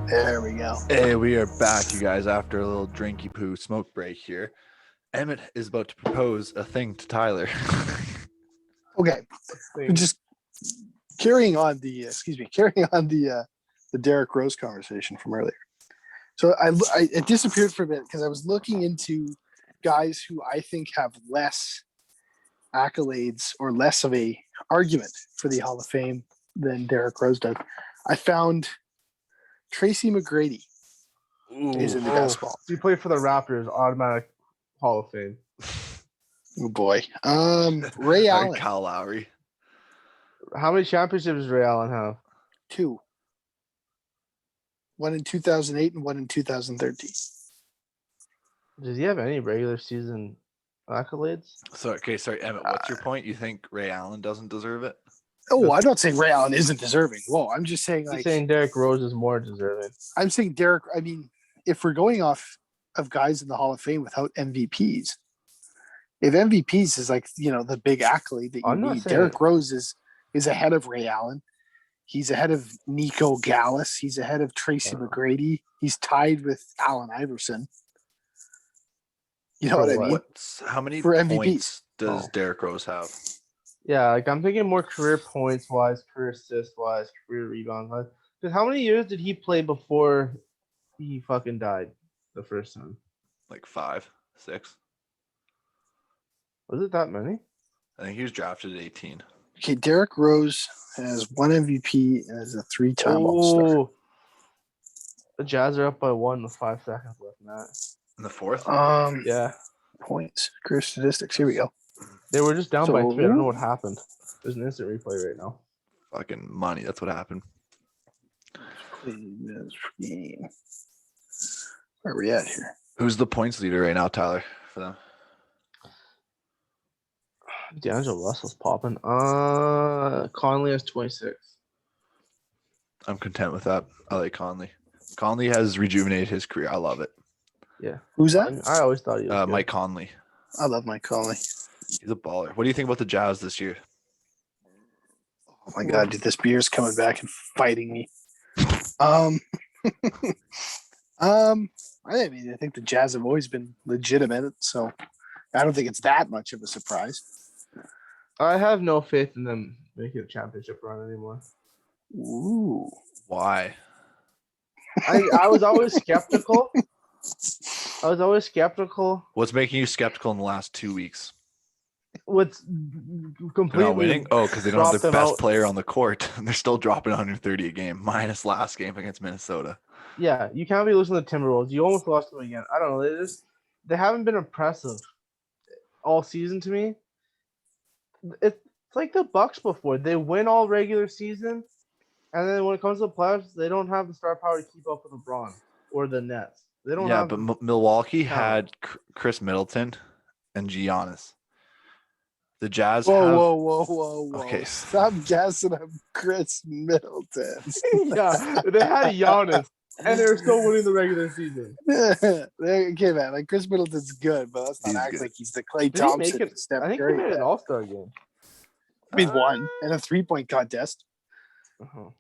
There we go. Hey, we are back, you guys, after a little drinky poo smoke break here. Emmitt is about to propose a thing to Tyler. Okay, just carrying on the Derrick Rose conversation from earlier. So it disappeared for a bit because I was looking into guys who I think have less accolades or less of a argument for the Hall of Fame than Derrick Rose does. I found Tracy McGrady is in the basketball. He played for the Raptors, automatic Hall of Fame. Oh boy, Ray Allen. Kyle Lowry. How many championships does Ray Allen have? 2. One in 2008 and one in 2013. Does he have any regular season accolades? Sorry, Emmitt, what's your point? You think Ray Allen doesn't deserve it? Oh, I'm not saying Ray Allen isn't deserving. Whoa, I'm just saying He's saying Derrick Rose is more deserving. I'm saying Derrick. I mean, if we're going off of guys in the Hall of Fame without MVPs, if MVPs is the big accolade that you need, Derrick Rose is ahead of Ray Allen. He's ahead of Nico Gallis. He's ahead of Tracy McGrady. He's tied with Allen Iverson. You know what I mean? How many for points MVPs does Derrick Rose have? Yeah, I'm thinking more career points wise, career assist wise, career rebound wise. Because how many years did he play before he fucking died the first time? Like 5, 6. Was it that many? I think he was drafted at 18. Okay, Derrick Rose has 1 MVP and is a 3-time All-Star. The Jazz are up by 1 with 5 seconds left in that. In the 4th? Yeah. Points, career statistics. Here we go. They were just down by 3. I don't know what happened. There's an instant replay right now. Fucking money. That's what happened. Game. Where are we at here? Who's the points leader right now, Tyler, for them? D'Angelo Russell's popping. Conley has 26. I'm content with that. I like Conley. Conley has rejuvenated his career. I love it. Yeah. Who's that? I always thought he was Mike Conley. I love Mike Conley. He's a baller. What do you think about the Jazz this year? Oh my God, dude, this beer's coming back and fighting me. I mean, I think the Jazz have always been legitimate, so I don't think it's that much of a surprise. I have no faith in them making a championship run anymore. Ooh. Why? I was always skeptical. What's making you skeptical in the last 2 weeks? What's completely They're not winning? Oh, because they don't have their best player on the court. They're still dropping 130 a game, minus last game against Minnesota. Yeah, you can't be losing to the Timberwolves. You almost lost them again. I don't know. They haven't been impressive all season to me. It's like the Bucks before. They win all regular season, and then when it comes to the playoffs, they don't have the star power to keep up with LeBron or the Nets. They don't have. Yeah, but Milwaukee had Chris Middleton and Giannis. The Jazz Whoa. Okay. Stop guessing on Chris Middleton. Yeah, they had Giannis, and they were still winning the regular season. Okay, man. Like, Chris Middleton's good, but let's not act like he's the Klay Thompson. I think he made an All-Star game. I mean, one in a 3-point contest. Uh-huh.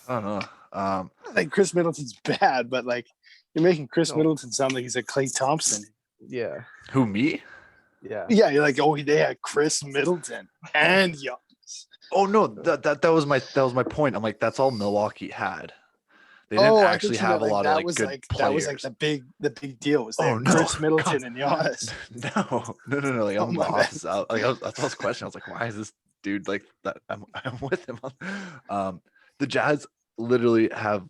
I don't know. I think Chris Middleton's bad, but like you're making Chris Middleton sound like he's a Klay Thompson. Yeah. Who, me? Yeah. Yeah, you're like, oh, they had Chris Middleton and Giannis. Oh no, that was my point. I'm like, that's all Milwaukee had. They didn't actually have a lot of good players. That was like the big deal was there. Chris Middleton and Giannis. No. Like, I'm lost. Like, that's what I was questioning. I was like, why is this dude like that? I'm with him. The Jazz literally have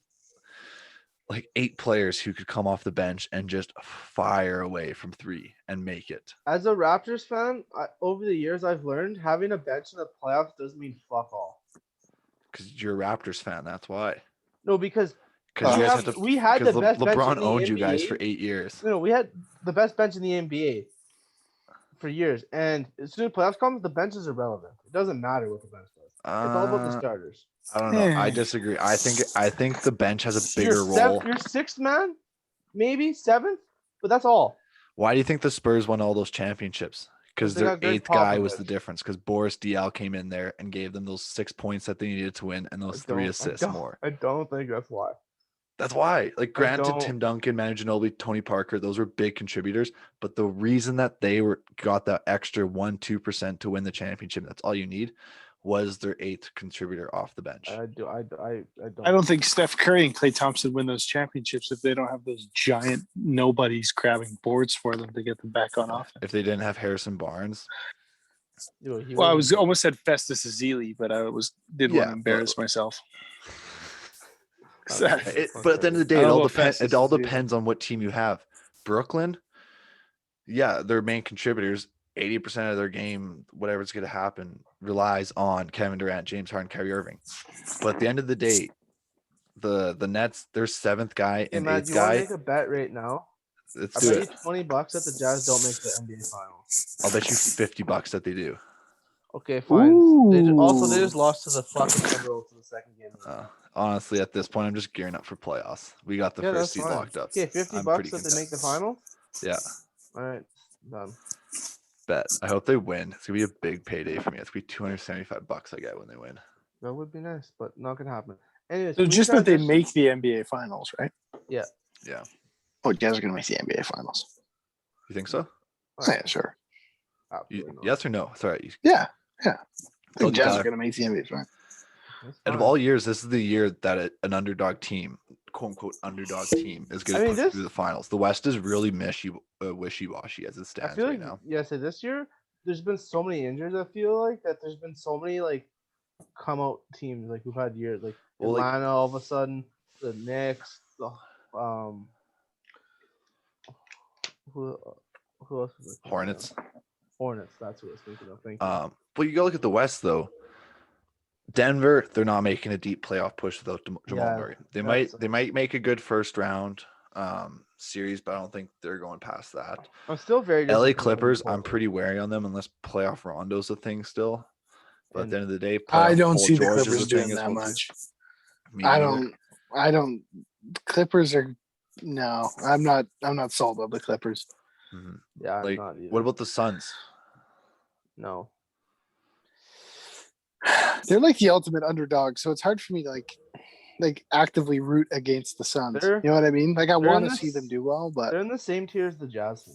like 8 players who could come off the bench and just fire away from 3 and make it. As a Raptors fan, over the years I've learned having a bench in the playoffs doesn't mean fuck all. Because you're a Raptors fan, that's why. No, because we had the best bench LeBron owned you guys for 8 years. No, we had the best bench in the NBA for years, and as soon as playoffs come, the bench is irrelevant. It doesn't matter what the bench does. It's all about the starters. I don't know. I disagree. I think the bench has a bigger role. You're 6th man, maybe 7th, but that's all. Why do you think the Spurs won all those championships? Because their 8th guy was the difference. Because Boris Diaw came in there and gave them those 6 points that they needed to win and those 3 assists more. I don't think that's why. That's why. Like, granted, don't- Tim Duncan, Manu Ginobili, Tony Parker, those were big contributors. But the reason that they got that extra 1-2% to win the championship, that's all you need, was their 8th contributor off the bench. I don't. I don't think Steph Curry and Klay Thompson win those championships if they don't have those giant nobodies grabbing boards for them to get them back on offense. If they didn't have Harrison Barnes. Well, I was almost said Festus Ezeli, but I didn't want to embarrass myself. But at the end of the day, it all depends on what team you have. Brooklyn, yeah, their main contributors, 80% of their game, whatever's going to happen, relies on Kevin Durant, James Harden, Kyrie Irving. But at the end of the day, the Nets, their 7th guy and 8th guy. Do you want to make a bet right now? Let's I do bet it. you $20 that the Jazz don't make the NBA Finals. I'll bet you $50 that they do. Okay, fine. They just lost to the fucking Timberwolves in the second game. Honestly, at this point, I'm just gearing up for playoffs. We got the first seed locked up. Okay, $50 that they make the finals? Yeah. All right, done. Bet. I hope they win. It's gonna be a big payday for me. It's gonna be $275 I get when they win. That would be nice, but not gonna happen. Anyways, so just that they make the NBA Finals, right? Yeah. Yeah. Oh, Jazz are gonna make the NBA Finals. You think so? Oh, yeah, sure. Yes or no? Sorry. Yeah. I think Jazz are gonna make the NBA Finals. Out of all years, this is the year that an underdog team, quote unquote underdog team, is going to push through the finals. The West is really wishy-washy as it stands right now. So this year there's been so many injuries. I feel like that there's been so many like come out teams like we've had years like Atlanta all of a sudden, the Knicks, the who else was it? Hornets. That's what I was thinking of. Thank you. But you go look at the West though. Denver, they're not making a deep playoff push without Jamal Murray. They might make a good first round series, but I don't think they're going past that. I'm still very LA Clippers. I'm pretty wary on them unless playoff Rondo's a thing still. But at the end of the day, I don't see the Clippers doing that much. I don't. Clippers are no. I'm not sold on the Clippers. Mm-hmm. Yeah, I'm not either. What about the Suns? No. They're like the ultimate underdog, so it's hard for me to like actively root against the Suns. You know what I mean? Like I want to see them do well, but they're in the same tier as the Jazz.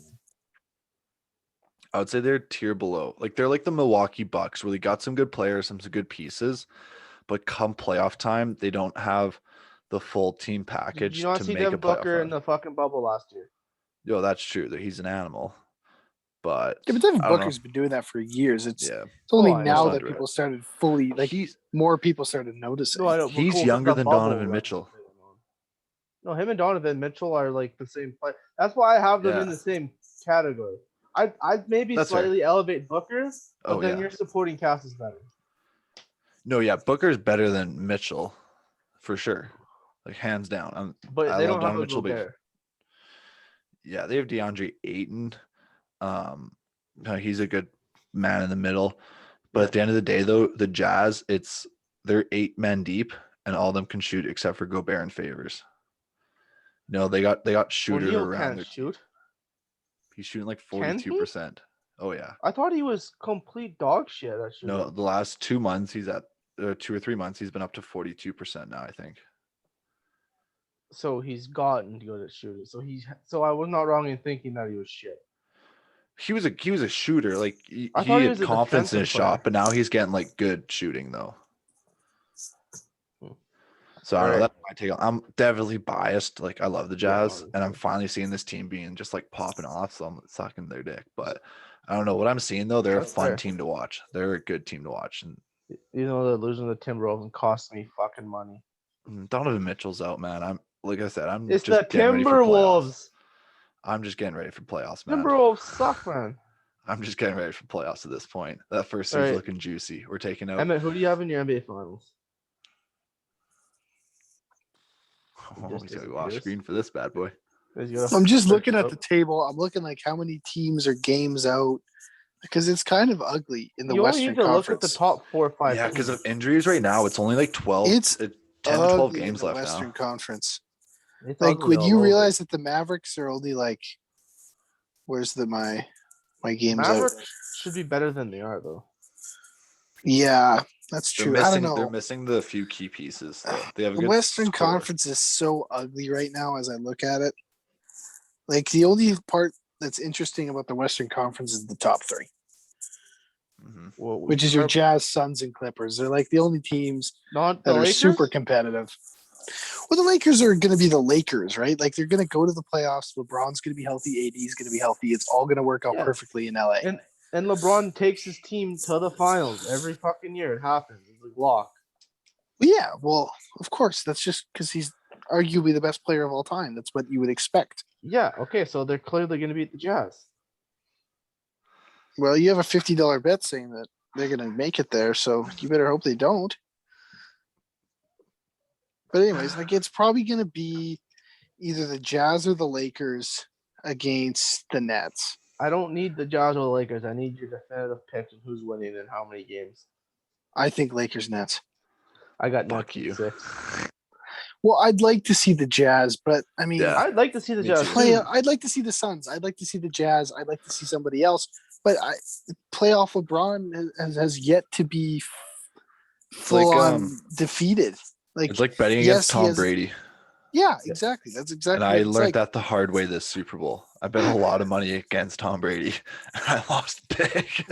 I would say they're a tier below. Like they're like the Milwaukee Bucks, where they got some good players, some good pieces, but come playoff time, they don't have the full team package. Did you not see Devin Booker in the fucking bubble last year? Yo, that's true. That he's an animal. But Devin Booker's been doing that for years. It's only now that people started fully more people started noticing. No, he's younger than Donovan Mitchell. No, him and Donovan Mitchell are like the same player. That's why I have them in the same category. I'd maybe slightly elevate Booker, but then your supporting cast is better. No, yeah, Booker's better than Mitchell, for sure, like hands down. But they don't have Mitchell. Yeah, they have DeAndre Ayton. He's a good man in the middle, but at the end of the day, though, the Jazz, they're 8 men deep, and all of them can shoot except for Gobert and Favors. No, they got shooters around. Can't shoot. He's shooting like 42%. Oh yeah. I thought he was complete dog shit. No, the last 2 months he's at 2 or 3 months he's been up to 42% now, I think. So he's gotten good at shooting. So I was not wrong in thinking that he was shit. He was a shooter. Like he had confidence in his shot, but now he's getting like good shooting though. So I don't know. That's my take. I'm definitely biased. Like I love the Jazz, and I'm finally seeing this team being just like popping off. So I'm sucking their dick. But I don't know what I'm seeing though. They're a fun team to watch. They're a good team to watch. And you know they're losing the Timberwolves and costing me fucking money. Donovan Mitchell's out, man. It's the Timberwolves. I'm just getting ready for playoffs, man. Timberwolves suck, man. I'm just getting ready for playoffs at this point. That first series looking juicy. We're taking out. Emmitt, who do you have in your NBA Finals? Let me tell you, off screen for this bad boy. I'm just looking at the table. I'm looking like how many teams are games out because it's kind of ugly in the Western Conference. You only need to look at the top 4 or 5. Yeah, because of injuries right now, it's only like 12. It's 10 to 12 games left Western now. Conference. Like when you realize that the Mavericks are only like, where's my games Mavericks out? Should be better than they are though. Yeah, That's They're true. I don't missing. They're know. missing the few key pieces. Though. They have a The good Western core. Conference is so ugly right now as I look at it. Like the only part that's interesting about the Western Conference is the top three, which is your Jazz, Suns, and Clippers. They're like the only teams not that the are Lakers? super competitive. Well, the Lakers are going to be the Lakers, right? Like they're going to go to the playoffs. LeBron's going to be healthy. AD's going to be healthy. It's all going to work out perfectly in LA. And LeBron takes his team to the finals every fucking year. It happens. It's like lock. Yeah, well, of course. That's just because he's arguably the best player of all time. That's what you would expect. Yeah, okay, so they're clearly going to beat the Jazz. Well, you have a $50 bet saying that they're going to make it there, so you better hope they don't. But anyways, like it's probably going to be either the Jazz or the Lakers against the Nets. I don't need the Jazz or the Lakers. I need your definitive picks of who's winning and how many games. I think Lakers Nets. I got Fuck you. 6. Well, I'd like to see the Jazz, but I mean, I'd like to see the Jazz. I'd like to see the Suns. I'd like to see the Jazz. I'd like to see somebody else. But playoff LeBron has yet to be full on defeated. Like it's like betting against Tom Brady. Yeah, exactly. That's exactly. And I learned that the hard way this Super Bowl. I bet a lot of money against Tom Brady, and I lost big.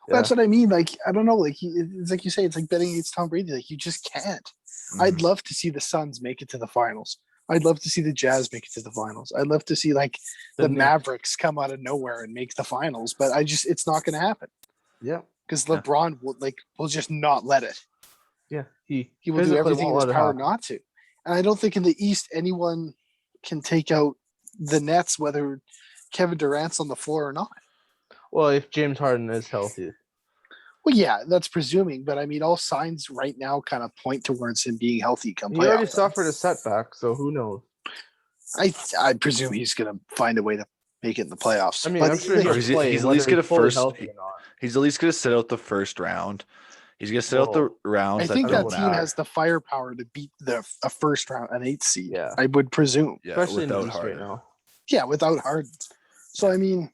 That's what I mean. Like I don't know. Like it's like you say. It's like betting against Tom Brady. Like you just can't. I'd love to see the Suns make it to the finals. I'd love to see the Jazz make it to the finals. I'd love to see like the Mavericks come out of nowhere and make the finals. But it's not going to happen. Yeah, because LeBron will just not let it. Yeah, he will do everything in his power not to. And I don't think in the East anyone can take out the Nets, whether Kevin Durant's on the floor or not. Well, if James Harden is healthy. Well, yeah, that's presuming, but I mean, all signs right now kind of point towards him being healthy. He already suffered a setback, so who knows? I presume he's going to find a way to make it in the playoffs. I mean, I'm sure he's at least going to he's at least going to sit out the first round. He's going to sit out the rounds. I think that team has the firepower to beat a first round, an 8th seed. Yeah, I would presume. Yeah, especially without in the East Harden. Right now. Yeah, without Harden. So I mean,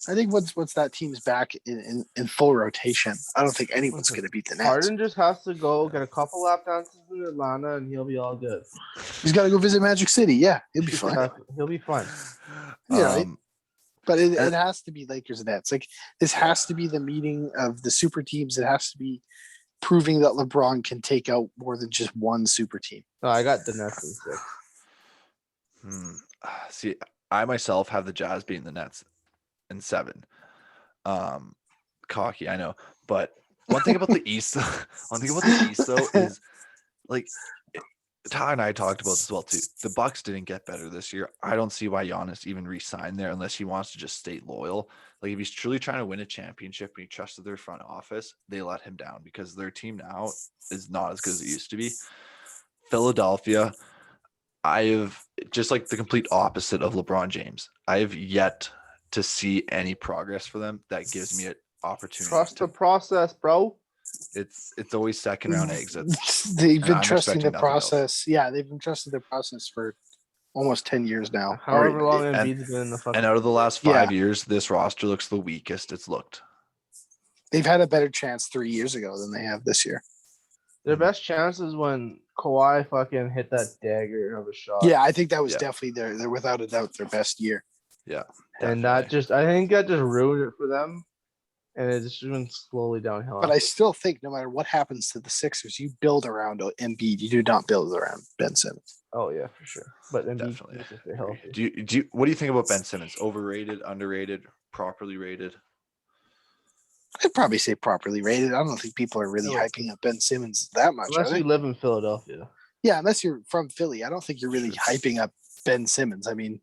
I think once that team's back in full rotation, I don't think anyone's going to beat the Nets. Harden just has to go get a couple lap dances in Atlanta, and he'll be all good. He's got to go visit Magic City. Yeah, he'll be fine. He'll be fine. Yeah, right? But it has to be Lakers and Nets. Like this has to be the meeting of the super teams. It has to be proving that LeBron can take out more than just one super team. No, I got the Nets in 6. See, I myself have the Jazz beating the Nets in 7. Cocky, I know. But one thing about the East, though, is like Ty and I talked about this as well too. The Bucks didn't get better this year. I don't see why Giannis even re-signed there unless he wants to just stay loyal. Like if he's truly trying to win a championship and he trusted their front office, they let him down because their team now is not as good as it used to be. Philadelphia, I have just like the complete opposite of LeBron James. I have yet to see any progress for them that gives me an opportunity. Trust the process, bro. It's always second round exits. They've been trusting the process. Yeah, they've been trusting the process for almost 10 years now. However long Embiid's been in the fucking. And out of the last 5 years, this roster looks the weakest it's looked. They've had a better chance 3 years ago than they have this year. Their best chance is when Kawhi fucking hit that dagger of a shot. Yeah, I think that was definitely they're without a doubt their best year. Yeah. Definitely. And I think that just ruined it for them. And it's just been slowly downhill. But I still think no matter what happens to the Sixers, you build around Embiid. You do not build around Ben Simmons. Oh yeah, for sure. But Embiid definitely needs to stay healthy. Do you what do you think about Ben Simmons? Overrated, underrated, properly rated? I'd probably say properly rated. I don't think people are really hyping up Ben Simmons that much. Unless you live in Philadelphia. Yeah, unless you're from Philly. I don't think you're really hyping up Ben Simmons. I mean,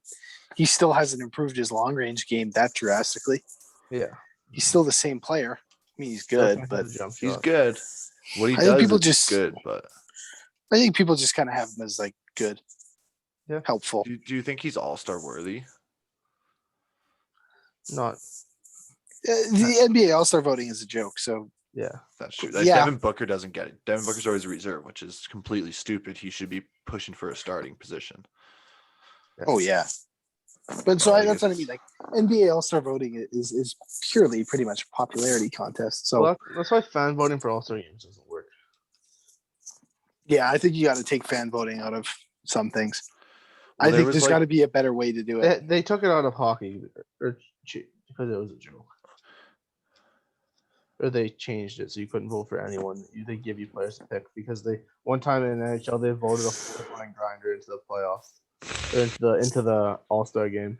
he still hasn't improved his long range game that drastically. Yeah. He's still the same player. I mean, he's good, but he's good. What he does is good, but I think people just kind of have him as like good, helpful. Do you think he's all-star worthy? Not. The NBA All-Star voting is a joke, so yeah, that's true. Devin Booker doesn't get it. Devin Booker's always a reserve, which is completely stupid. He should be pushing for a starting position. Oh yeah. But so that's what I mean. Like NBA All-Star voting is purely pretty much a popularity contest. So that's why fan voting for All-Star games doesn't work. Yeah, I think you got to take fan voting out of some things. Well, I think there's got to be a better way to do it. They took it out of hockey because it was a joke. Or they changed it so you couldn't vote for anyone. They give you players to pick because one time in NHL they voted a fourth-line grinder into the playoffs or into the All-Star game.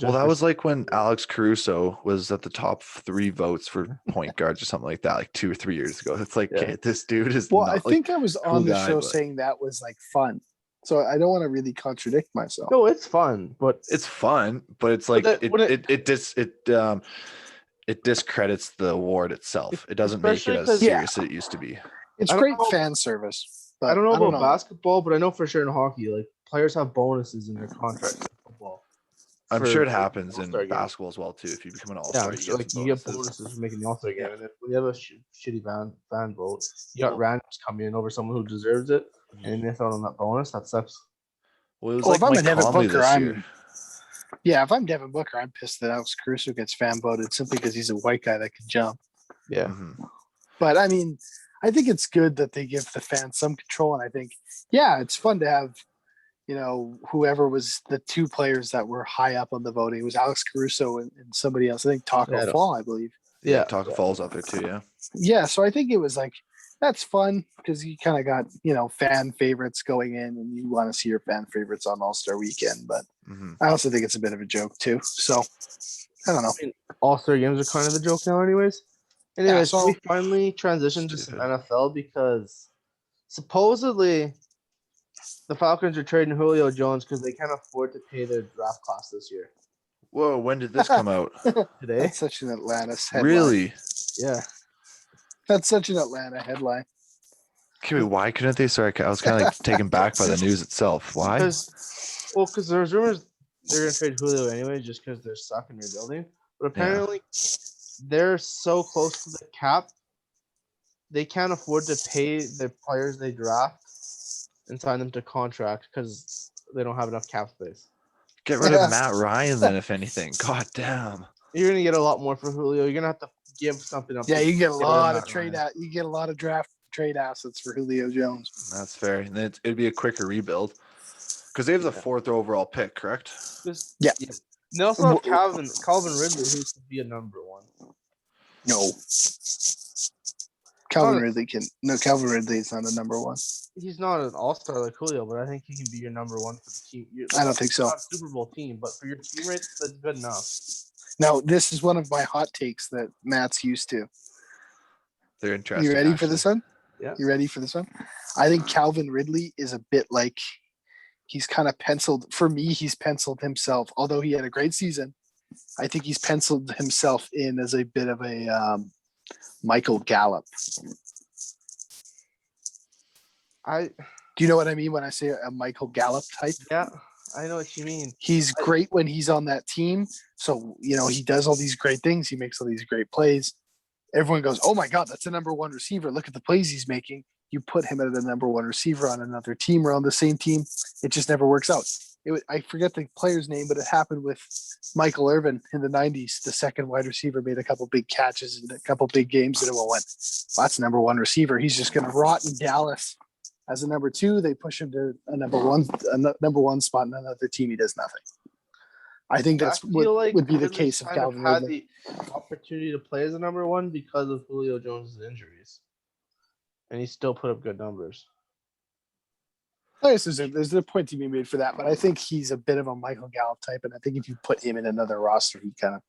Well, that was like when Alex Caruso was at the top 3 votes for point guards or something like that, like 2 or 3 years ago. It's like, okay, this dude is. Well, I think I was on the show saying that was like fun, so I don't want to really contradict myself. No, it's fun, but it's like it discredits the award itself. It doesn't make it as serious as it used to be. It's great fan service. But I don't know about basketball, but I know for sure in hockey, like players have bonuses in their contract in football. I'm sure it happens in basketball as well too. If you become an all-star, you get bonuses for making the all-star game. And if when you have a shitty fan vote, you got randoms coming in over someone who deserves it, and they throw on that bonus. That sucks. Well, it was like Mike Conley this year. Yeah, if I'm Devin Booker, I'm pissed that Alex Caruso gets fan voted simply because he's a white guy that can jump. Yeah. But I mean, I think it's good that they give the fans some control, and I think, it's fun to have, whoever was the 2 players that were high up on the voting. It was Alex Caruso and somebody else. I think Taco Fall, I believe. Yeah, Taco Fall's up there too, yeah. Yeah, so I think it was like, that's fun because you kind of got, fan favorites going in and you want to see your fan favorites on All-Star weekend. But I also think it's a bit of a joke too. So I don't know. All-Star games are kind of a joke now anyways. Anyways, so we finally transitioned to NFL because supposedly the Falcons are trading Julio Jones because they can't afford to pay their draft costs this year. Whoa, when did this come out? Today? That's such an Atlanta headline. Really? Yeah. That's such an Atlanta headline. Okay, why couldn't they? Sorry, I was kind of like taken back by the news itself. Why? Because there's rumors they're going to trade Julio anyway just because they're stuck in rebuilding. But apparently they're so close to the cap, they can't afford to pay the players they draft and sign them to contract because they don't have enough cap space. Get rid of Matt Ryan then, if anything. God damn. You're going to get a lot more for Julio. You're going to have to give something up. Yeah, you get a lot of you get a lot of draft trade assets for Julio Jones. That's fair. And then it'd be a quicker rebuild because they have the 4th overall pick, correct? Yeah. They also have Calvin Ridley, who could be a number 1. No. Calvin Ridley is not a number 1. He's not an all-star like Julio, but I think he can be your number 1 for the team. I don't think so. Not a Super Bowl team, but for your team rates, that's good enough. Now, this is one of my hot takes that Matt's used to. They're interesting. You ready for this one? Yeah. You ready for this one? I think Calvin Ridley is a bit like he's kind of penciled. For me, he's penciled himself. Although he had a great season, I think he's penciled himself in as a bit of a Michael Gallup. Do you know what I mean when I say a Michael Gallup type? Yeah, I know what you mean. He's great when he's on that team. So, he does all these great things. He makes all these great plays. Everyone goes, oh my God, that's a number 1 receiver. Look at the plays he's making. You put him as the number 1 receiver on another team or on the same team. It just never works out. I forget the player's name, but it happened with Michael Irvin in the 90s. The second wide receiver made a couple big catches in a couple big games, and everyone went, well, that's number 1 receiver. He's just going to rot in Dallas. As a number 2, they push him to a number one spot in another team. He does nothing. I think that's what would be the case of Calvin Ridley. Had the opportunity to play as a number 1 because of Julio Jones' injuries, and he still put up good numbers. I guess there's a point to be made for that, but I think he's a bit of a Michael Gallup type, and I think if you put him in another roster, he kind of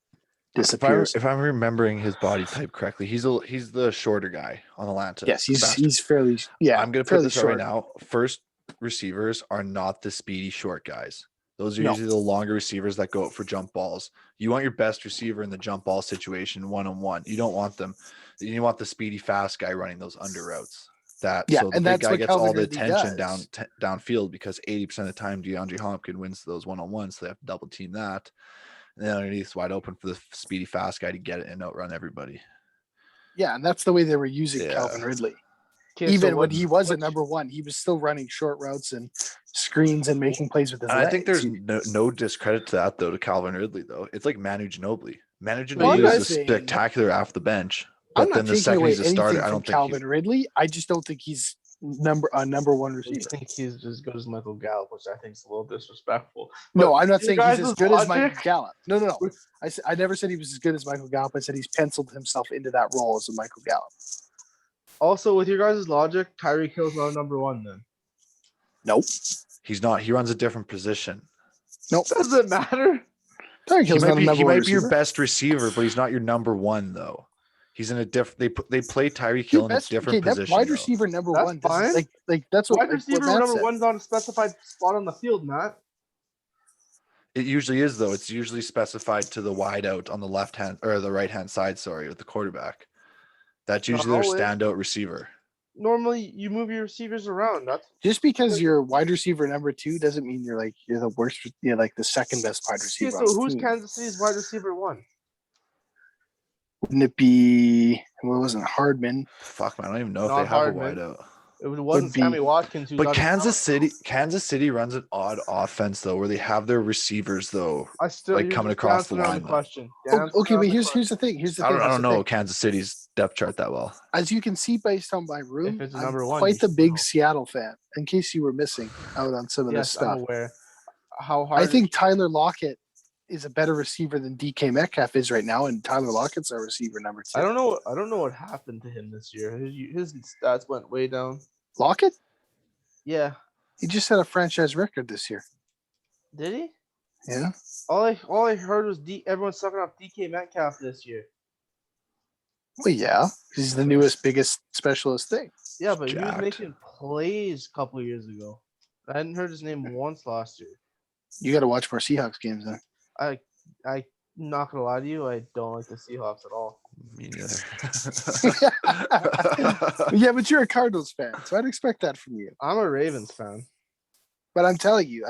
disappears. If I'm remembering his body type correctly, he's the shorter guy on Atlanta. Yes, he's fairly. Yeah, I'm going to put this right now. First receivers are not the speedy short guys. Those are usually the longer receivers that go out for jump balls. You want your best receiver in the jump ball situation one-on-one. You don't want them. You want the speedy fast guy running those under routes. So the big guy gets all the attention downfield because 80% of the time DeAndre Hopkins wins those one-on-ones, so they have to double team that. And then underneath it's wide open for the speedy fast guy to get it and outrun everybody. Yeah, and that's the way they were using Calvin Ridley. Okay, Even when he was a number one, he was still running short routes and screens and making plays with his And legs. I think there's no discredit to that though to Calvin Ridley though. It's like Manu Ginobili. Manu Well, Ginobili I'm is not saying- spectacular off the bench, I'm but not then the taking second away he's a anything starter, I from don't think Calvin Ridley. I just don't think he's a number one I receiver. think he's as good as Michael Gallup, which I think is a little disrespectful. No, But I'm not you saying he's guys' as good as logic- Michael Gallup. No. I never said he was as good as Michael Gallup. I said he's penciled himself into that role as a Michael Gallup. Also, with your guys' logic, Tyreek Hill's not number one then. Nope. he's not. He runs a different position. Nope. Does it matter? Tyreek He Hill's not a number he one might be your receiver. best receiver, but he's not your number one though. He's in a different. They play Tyreek Hill in a different position. Wide though. receiver number That's one. fine. Like that's what Wide like, receiver what Matt number said. one's on a specified spot on the field, Matt. It usually is though. It's usually specified to the wide out on the left hand or the right hand side. Sorry, with the quarterback. That's usually their always. standout receiver. Normally, you move your receivers around. That's Just because you're wide receiver number two doesn't mean you're the worst. You're like the second best wide okay. receiver. So on the who's team. Kansas City's wide receiver one? Wouldn't it be? Well, it wasn't Hardman. Fuck man, I don't even know if Not they have Hardman. a wide out. It wasn't be- Sammy Watkins. Who's But on Kansas City runs an odd offense though, where they have their receivers though. I still like, you're coming just across the dancing around line, though. question. Oh, Dancing okay, around but the here's question. the thing. Here's the I thing. don't here's the know thing. Kansas City's depth chart that well. As you can see based on my room, If it's a I'm number one, quite you the should big know. Seattle fan. In case you were missing out on some of this Yes, I'm stuff, aware. How hard? I think Tyler Lockett is a better receiver than DK Metcalf is right now, and Tyler Lockett's our receiver number two. I don't know. I don't know what happened to him this year. His stats went way down. Lockett? Yeah, He just set a franchise record this year. did he? Yeah. All I heard was everyone sucking off DK Metcalf this year. Well, yeah. He's the newest, biggest specialist thing. Yeah, but he Jacked. was making plays a couple of years ago. I hadn't heard his name once last year. You got to watch more Seahawks games then. I'm not gonna lie to you, I don't like the Seahawks at all. Me neither. Yeah, but you're a Cardinals fan, so I'd expect that from you. I'm a Ravens fan. But I'm telling you,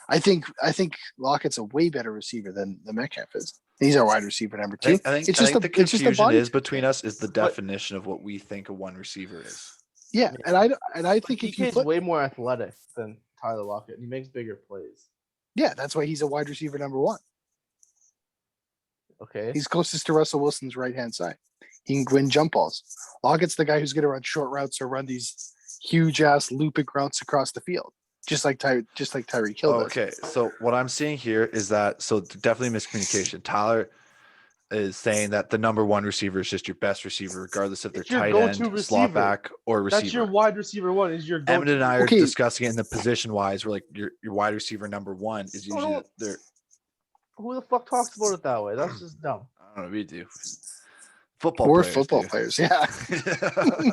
I think Lockett's a way better receiver than the Metcalf is. He's our wide receiver number two. I think it's just the it's just a confusion body. is between us is the definition of what we think a one receiver is. Yeah, and I think if you DK's put way more athletic than Tyler Lockett, and he makes bigger plays. yeah, that's why he's a wide receiver number one. Okay. He's closest to Russell Wilson's right hand side. He can win jump balls. Lockett's the guy who's going to run short routes or run these huge ass looping routes across the field, just like Tyreek Hill does. Okay, so what I'm seeing here is that definitely miscommunication. Tyler is saying that the number one receiver is just your best receiver, regardless if they're It's your tight go-to end, receiver. slot back, or receiver. That's your wide receiver one. Is your Emmitt and I are Okay. discussing it in the position wise. We're like your wide receiver number one is usually no. their. Who the fuck talks about it that way? That's just dumb. I don't know. We do. Football. We're players football do. players. Yeah,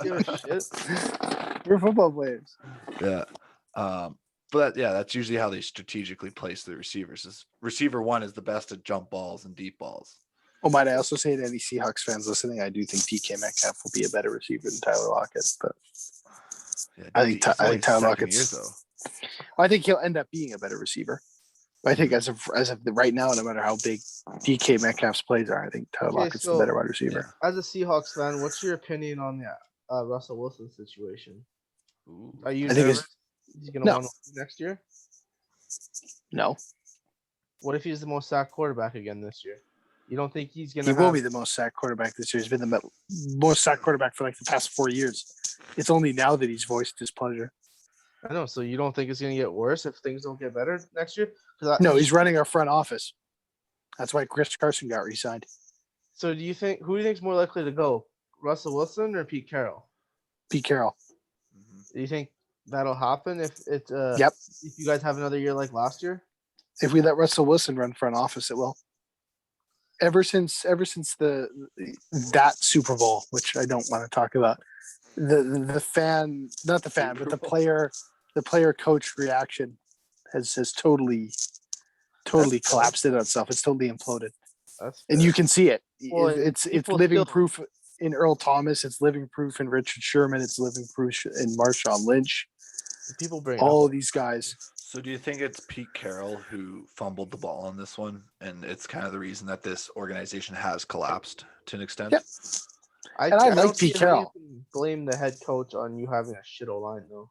Give a shit. we're football players. Yeah. That's usually how they strategically place the receivers. Is receiver one is the best at jump balls and deep balls. Oh, might I also say to any Seahawks fans listening, I do think DK Metcalf will be a better receiver than Tyler Lockett, but Yeah, I dude, think he's only Tyler second Lockett's- years, though. I think he'll end up being a better receiver. But I think as of right now, no matter how big DK Metcalf's plays are, I think Tyler Okay, Lockett's so- the better wide receiver. As a Seahawks fan, what's your opinion on the Russell Wilson situation? Ooh. Are you I think nervous he's gonna no. want next year? No, What if he's the most sacked quarterback again this year? You don't think he's gonna? he will be the most sacked quarterback this year. He's been the most sacked quarterback for like the past 4 years. It's only now that he's voiced displeasure. I know. So you don't think it's gonna get worse if things don't get better next year? No, he's running our front office. That's why Chris Carson got re-signed. So do you think who do you think's more likely to go, Russell Wilson or Pete Carroll? Pete Carroll. Mhm. Do you think that'll happen if it? Yep. If you guys have another year like last year? If we let Russell Wilson run front office, it will. Ever since that Super Bowl, which I don't want to talk about, the fan, not the fan, but the player coach reaction has totally collapsed in on itself. It's totally imploded, That's and you can see it. Well, It's people living still- proof in Earl Thomas. It's living proof in Richard Sherman. It's living proof in Marshawn Lynch. people bring All up. of these guys. So do you think it's Pete Carroll who fumbled the ball on this one, and it's kind of the reason that this organization has collapsed to an extent? Yep. I don't like see Pete how you Carroll. can blame the head coach on you having a shit O-line, though.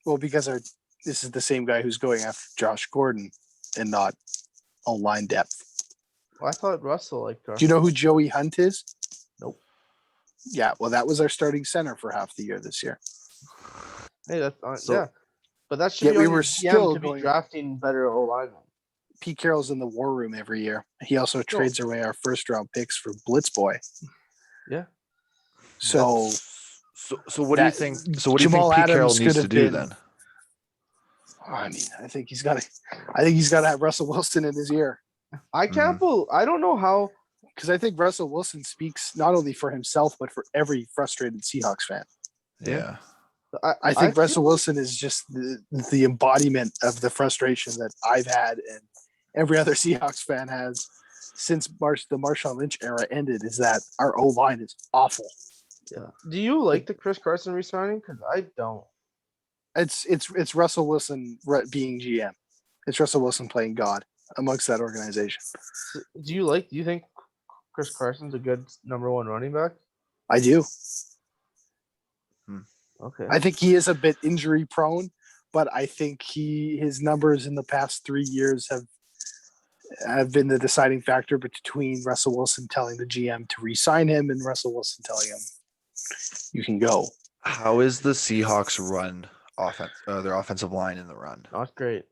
Well, because this is the same guy who's going after Josh Gordon and not O-line depth. Well, I thought Russell liked Do you know who Joey Hunt is? Nope. Yeah, well, that was our starting center for half the year this year. Hey, that's yeah. But that should Yet be we on were your still GM to be drafting better O-linemen. Pete Carroll's in the war room every year. He also trades away our first round picks for Blitz Boy. Yeah. So what do you think? So what do you Jamal think Pete Carroll Adams needs could to have do been- then? I mean, I think he's got to have Russell Wilson in his ear. I can't believe. I don't know how. Because I think Russell Wilson speaks not only for himself but for every frustrated Seahawks fan. Yeah. I think Russell Wilson is just the embodiment of the frustration that I've had and every other Seahawks fan has since the Marshawn Lynch era ended, is that our O-line is awful. Yeah. Do you like the Chris Carson resigning? Because I don't. It's Russell Wilson being GM. It's Russell Wilson playing God amongst that organization. Do you think Chris Carson's a good number one running back? I do. Okay. I think he is a bit injury prone, but I think his numbers in the past 3 years have been the deciding factor between Russell Wilson telling the GM to re-sign him and Russell Wilson telling him you can go. How is the Seahawks run offense? Their offensive line in the run? Not great.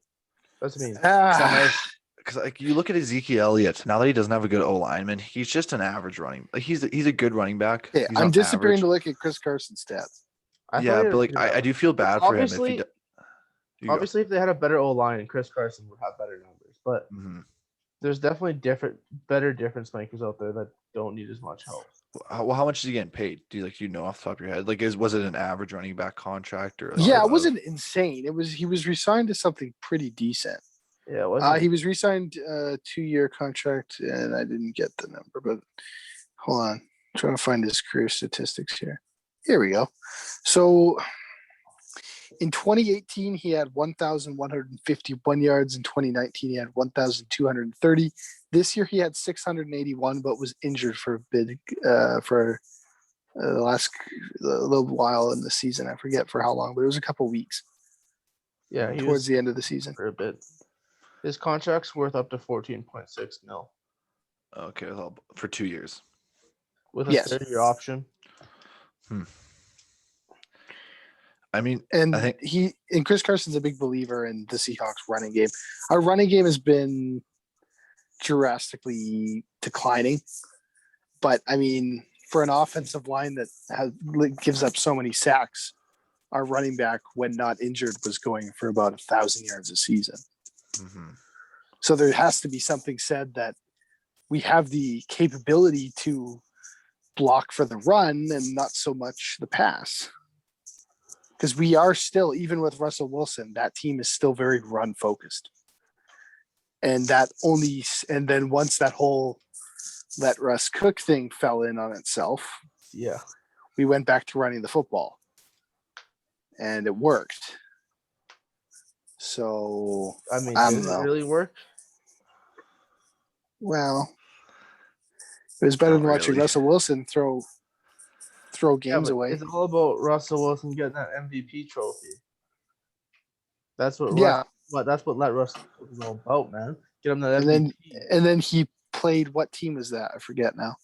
That's me. Because like you look at Ezekiel Elliott, now that he doesn't have a good O lineman, he's just an average running. Like he's a good running back. Yeah, He's I'm not disappearing average. to look at Chris Carson's stats. Yeah, but like I do feel bad for him if he. Obviously, if they had a better O line, Chris Carson would have better numbers. But there's definitely better difference makers out there that don't need as much help. Well, how much is he getting paid? Do you know off the top of your head? Like, was it an average running back contract or? Yeah, it wasn't insane. He was re-signed to something pretty decent. Yeah, he was re-signed 2-year contract, and I didn't get the number. But hold on, I'm trying to find his career statistics here. Here we go. So in 2018, he had 1,151 yards. In 2019, he had 1,230. This year, he had 681, but was injured for a bit for the last little while in the season. I forget for how long, but it was a couple weeks. Yeah, towards the end of the season for a bit. His contract's worth up to 14.6 mil. Okay, well, for 2 years. With a 30-year option. I mean, and I think Chris Carson's a big believer in the Seahawks running game. Our running game has been drastically declining, but I mean, for an offensive line that gives up so many sacks, our running back, when not injured, was going for about 1,000 yards a season. So there has to be something said that we have the capability to block for the run and not so much the pass. Because we are still, even with Russell Wilson, that team is still very run focused. And then once that whole let Russ cook thing fell in on itself, we went back to running the football. And it worked. So I mean, did it really work? Well, it was better than watching Russell Wilson throw games away. It's all about Russell Wilson getting that MVP trophy. That's what that's what let Russell was all about, man. Get him that MVP. And then he played, what team was that? I forget now.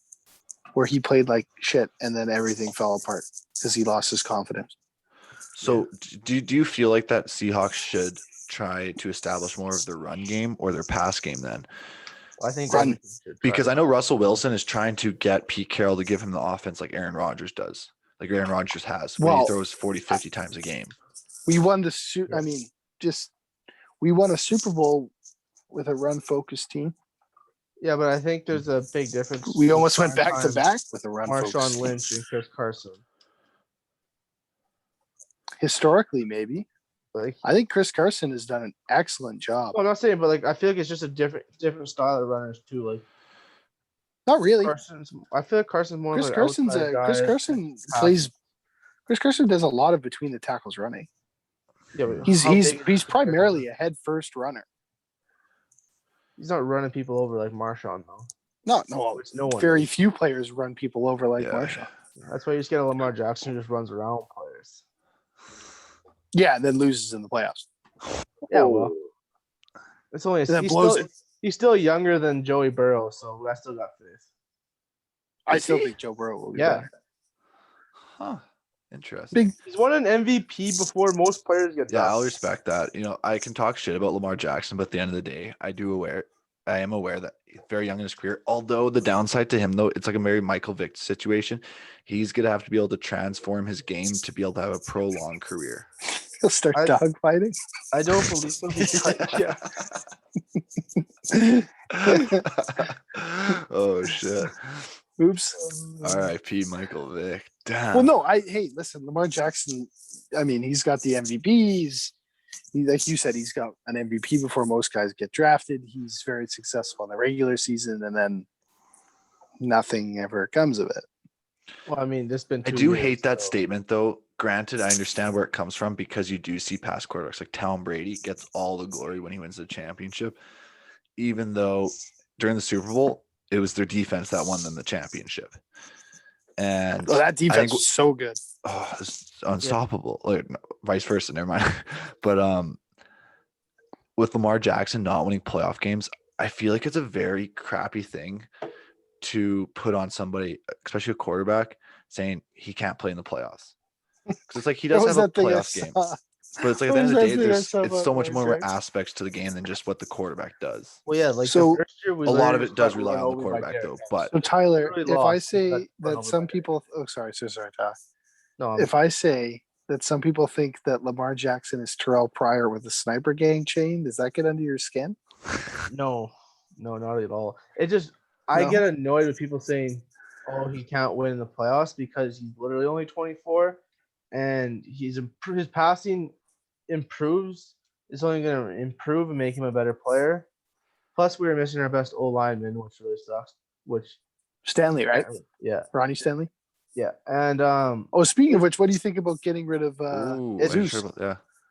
Where he played like shit and then everything fell apart because he lost his confidence. So do you feel like that Seahawks should try to establish more of their run game or their pass game then? I think because I know Russell Wilson is trying to get Pete Carroll to give him the offense like Aaron Rodgers does, like Aaron Rodgers has, when he throws 40, 50 times a game. We won we won a Super Bowl with a run-focused team. Yeah, but I think there's a big difference. We almost went back-to-back with a run-focused team. Marshawn Lynch and Chris Carson. Historically, maybe. I think Chris Carson has done an excellent job. Well, I'm not saying, but I feel like it's just a different style of runners too. Not really. I feel like Carson's more. Chris Carson does a lot of between the tackles running. Yeah, he's primarily a head first runner. He's not running people over like Marshawn though. No. which no one Very does. few players run people over like Yeah. Marshawn. That's why you just get a Lamar Jackson who just runs around players. Yeah, and then loses in the playoffs. Yeah, well, it's only And then blows it. He's still younger than Joey Burrow, so I still got faith. I still think Joe Burrow will be Yeah. better. Huh. Interesting. He's won an MVP before most players get Yeah, done. I'll respect that. You know, I can talk shit about Lamar Jackson, but at the end of the day, I am aware that he's very young in his career. Although the downside to him, though, it's like a very Michael Vick situation. He's gonna have to be able to transform his game to be able to have a prolonged career. He'll start dogfighting. I don't believe so. Oh shit. Oops. R.I.P. Michael Vick. Damn. Well, no, listen, Lamar Jackson, I mean, he's got the MVPs. Like you said, he's got an MVP before most guys get drafted. He's very successful in the regular season, and then nothing ever comes of it. Well, I mean, this been. I do hate that statement, though. Granted, I understand where it comes from because you do see past quarterbacks like Tom Brady gets all the glory when he wins the championship, even though during the Super Bowl, it was their defense that won them the championship. And that defense was so good. Oh, it's unstoppable. Yeah. Like, vice versa, never mind. But with Lamar Jackson not winning playoff games, I feel like it's a very crappy thing to put on somebody, especially a quarterback, saying he can't play in the playoffs. Because it's like he does have a playoff game. But it's like at the end of the day, it's so much more aspects to the game than just what the quarterback does. Well, yeah, like so the first year a lot of it does rely on the quarterback, though. But so Tyler, if I say that some people, sorry, Tyler. No, if I say that some people think that Lamar Jackson is Terrell Pryor with a sniper gang chain, does that get under your skin? No, not at all. It just I get annoyed with people saying, "Oh, he can't win in the playoffs because he's literally only 24, and his passing improves. It's only going to improve and make him a better player. Plus, we were missing our best O lineman, which really sucks. Which Stanley, right? Yeah, Ronnie Stanley. Yeah, and speaking of which, what do you think about getting rid of Zeus?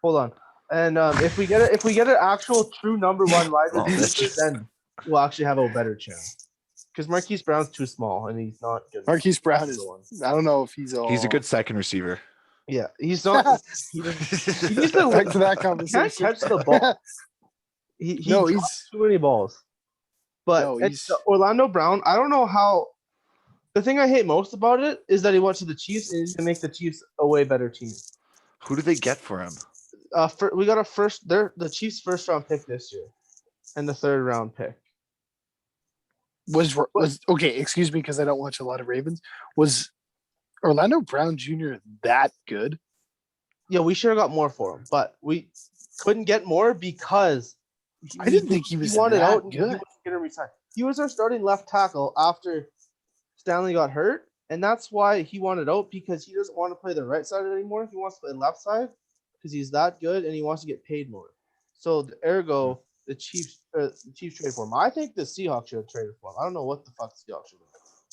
Hold on, and if we get an actual true number one wide receiver, then we'll actually have a better chance. Because Marquise Brown's too small and he's not good. Marquise Brown is. I don't know if he's a good second receiver. Yeah, he's not. He needs to back to that conversation. He can't catch the ball. He's too many balls. But it's Orlando Brown. I don't know how. The thing I hate most about it is that he went to the Chiefs and he's gonna make the Chiefs a way better team. Who did they get for him? We got the Chiefs' first round pick this year, and the third round pick. Was okay. Excuse me, because I don't watch a lot of Ravens. Was Orlando Brown Jr. that good? Yeah, we should have got more for him, but we couldn't get more because I didn't think he was wanted out. Good. He wasn't gonna resign. He was our starting left tackle after Stanley got hurt, and that's why he wanted out, because he doesn't want to play the right side anymore. He wants to play left side because he's that good and he wants to get paid more. So ergo, the Chiefs trade for him. I think the Seahawks should have traded for him. I don't know what the fuck the Seahawks should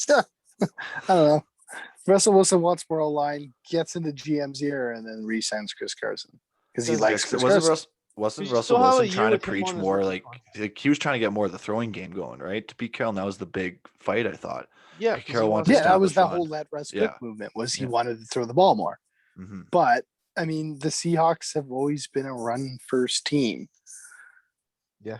have done. I don't know. Russell Wilson wants more line, gets into GM's ear, and then re-signs Chris Carson because he likes Chris Carson. Wasn't Russell Wilson trying to preach more like he was trying to get more of the throwing game going, right? To Pete Carroll, and that was the big fight, I thought. Yeah, Carroll wanted to that was the whole let Russ cook movement. Was he wanted to throw the ball more? Mm-hmm. But I mean, the Seahawks have always been a run first team. Yeah,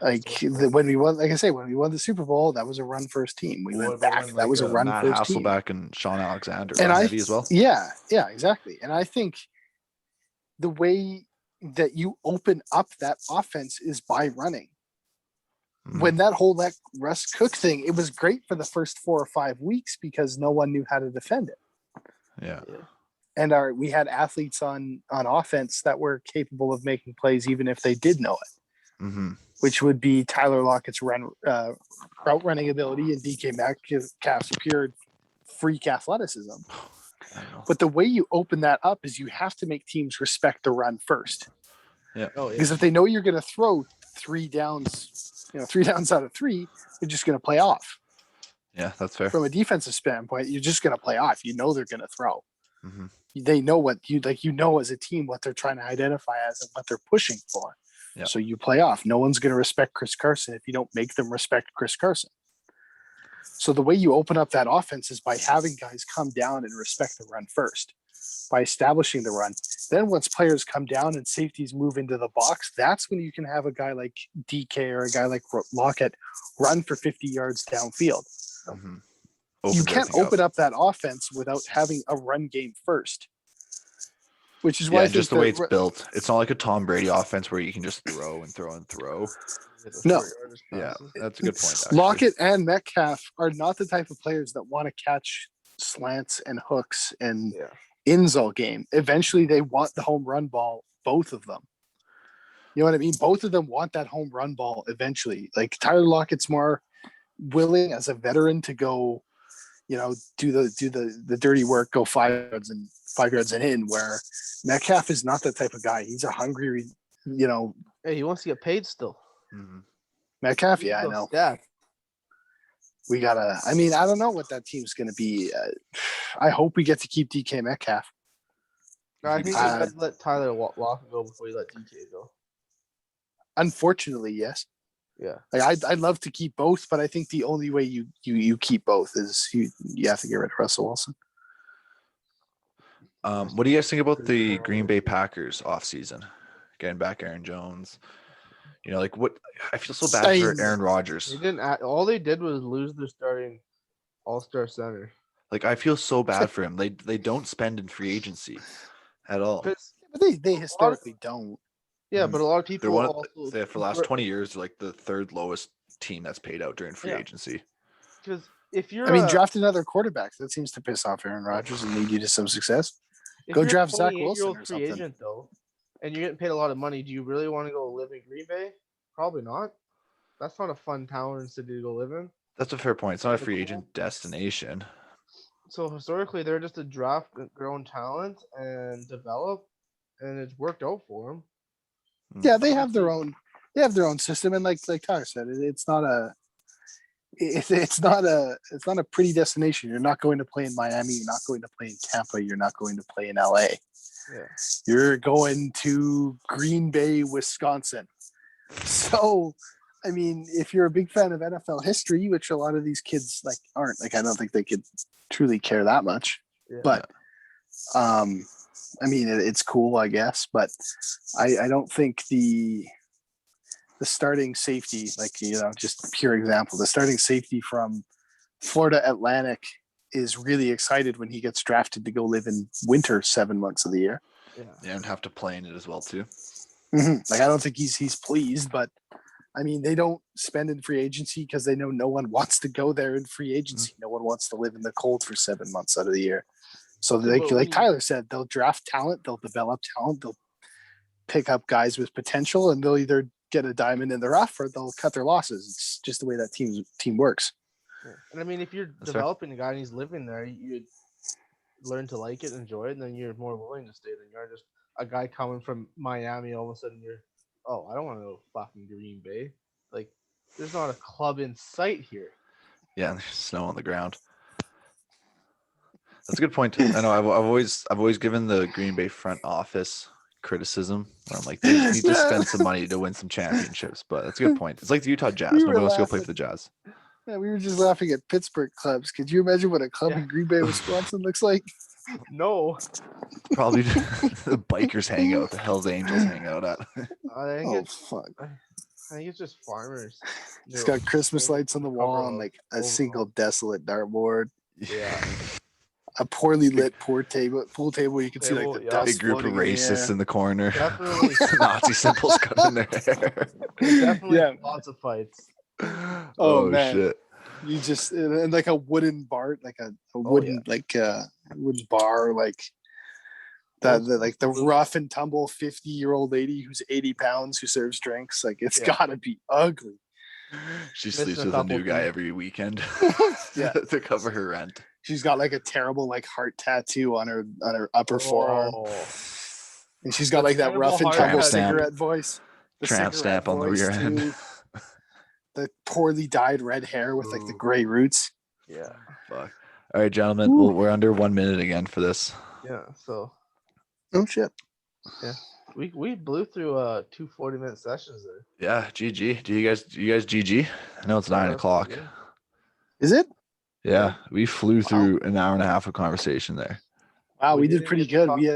when we won, like I say, when we won the Super Bowl, that was a run first team. We went back. That was a run Matt first team. Hasselbeck and Sean Alexander and as well. Yeah, exactly. And I think the way that you open up that offense is by running. Mm-hmm. When that whole Russ Cook thing, it was great for the first 4 or 5 weeks because no one knew how to defend it. Yeah. And we had athletes on offense that were capable of making plays even if they did know it. Mm-hmm. Which would be Tyler Lockett's route running ability and DK Metcalf's pure freak athleticism. But the way you open that up is you have to make teams respect the run first. Yeah. Because if they know you're going to throw 3 downs, 3 downs out of 3, they're just going to play off. Yeah, that's fair. From a defensive standpoint, you're just going to play off. You know they're going to throw. Mm-hmm. They know what as a team what they're trying to identify as and what they're pushing for. Yeah. So you play off. No one's going to respect Chris Carson if you don't make them respect Chris Carson. So the way you open up that offense is by having guys come down and respect the run first, by establishing the run. Then once players come down and safeties move into the box, that's when you can have a guy like DK or a guy like Lockett run for 50 yards downfield. Mm-hmm. You can't open up that offense without having a run game first. Which is why I think just the way it's built. It's not like a Tom Brady offense where you can just throw and throw and throw. No. Yeah, that's a good point. Actually. Lockett and Metcalf are not the type of players that want to catch slants and hooks and ins all game. Eventually, they want the home run ball, both of them. You know what I mean? Both of them want that home run ball eventually. Like Tyler Lockett's more willing as a veteran to go, do the dirty work, go 5 yards and in, where Metcalf is not that type of guy. He's a hungry, Hey, he wants to get paid still. Mm-hmm. Metcalf, I know. Yeah. We gotta. I don't know what that team's gonna be. I hope we get to keep DK Metcalf. No, I think you guys let Tyler Lockett go before you let DK go. Unfortunately, yes. Yeah. Like I'd love to keep both, but I think the only way you keep both is you have to get rid of Russell Wilson. What do you guys think about the Green Bay Packers offseason? Getting back Aaron Jones. What I feel so bad for Aaron Rodgers. They didn't. All they did was lose their starting all-star center. I feel so bad for him. They don't spend in free agency at all. But they historically don't. Yeah, but a lot of people for the last 20 years, they're like the third lowest team that's paid out during free agency. Because if you're, draft another quarterback. That seems to piss off Aaron Rodgers and lead you to some success. Go draft Zach Wilson or something. Agent, though, and you're getting paid a lot of money. Do you really want to go live in Green Bay? Probably not. That's not a fun town and city to go live in. That's a fair point. It's not a free agent destination. So historically, they're just a draft their own talent and develop, and it's worked out for them. Yeah, they have their own system, and like Tyler said, it's not a pretty destination. You're not going to play in Miami. You're not going to play in Tampa. You're not going to play in LA. Yeah. You're going to Green Bay, Wisconsin. So, if you're a big fan of NFL history, which a lot of these kids aren't, I don't think they could truly care that much. Yeah. But, it's cool, I guess. But I don't think the starting safety, just pure example, the starting safety from Florida Atlantic is really excited when he gets drafted to go live in winter 7 months of the year. Yeah, and have to play in it as well too. Mm-hmm. I don't think he's pleased, but they don't spend in free agency because they know no one wants to go there in free agency. Mm-hmm. No one wants to live in the cold for 7 months out of the year. So like Tyler said, they'll draft talent, they'll develop talent, they'll pick up guys with potential, and they'll either get a diamond in the rough or they'll cut their losses. It's just the way that team works. And if you're developing a guy and he's living there, you learn to like it, enjoy it, and then you're more willing to stay than you are just a guy coming from Miami. All of a sudden, I don't want to go fucking Green Bay. There's not a club in sight here. Yeah, there's snow on the ground. That's a good point. I know I've always given the Green Bay front office criticism. I'm like, they need to spend some money to win some championships, but that's a good point. It's like the Utah Jazz. Nobody wants to go play for the Jazz. Yeah, we were just laughing at Pittsburgh clubs. Could you imagine what a club in Green Bay, Wisconsin looks like? No. Probably the bikers hang out, the Hells Angels hang out at. Fuck. I think it's just farmers. It's got Christmas lights on the wall and a single desolate dartboard. Yeah. A poorly lit pool table. You can see the dust. Big group of racists in the corner. Definitely. Nazi symbols cut in their hair. Definitely lots of fights. Oh man. Shit. You just and a wooden bar, a wooden wooden bar, the rough and tumble 50-year-old lady who's 80 pounds who serves drinks. It's gotta be ugly. She sleeps with a new guy every weekend. To cover her rent. She's got a terrible heart tattoo on her upper forearm. And she's got that rough and tumble cigarette voice. Tramp stamp on the rear end. The poorly dyed red hair with the gray roots. Yeah. Fuck. All right, gentlemen. We're under 1 minute again for this. Yeah. So. Oh shit. Yeah. We blew through 2 40-minute sessions there. Yeah. GG. Do you guys GG? I know it's 9 o'clock. Is it? Yeah, we flew through an hour and a half of conversation there. Wow, we did didn't pretty get to good. talk- We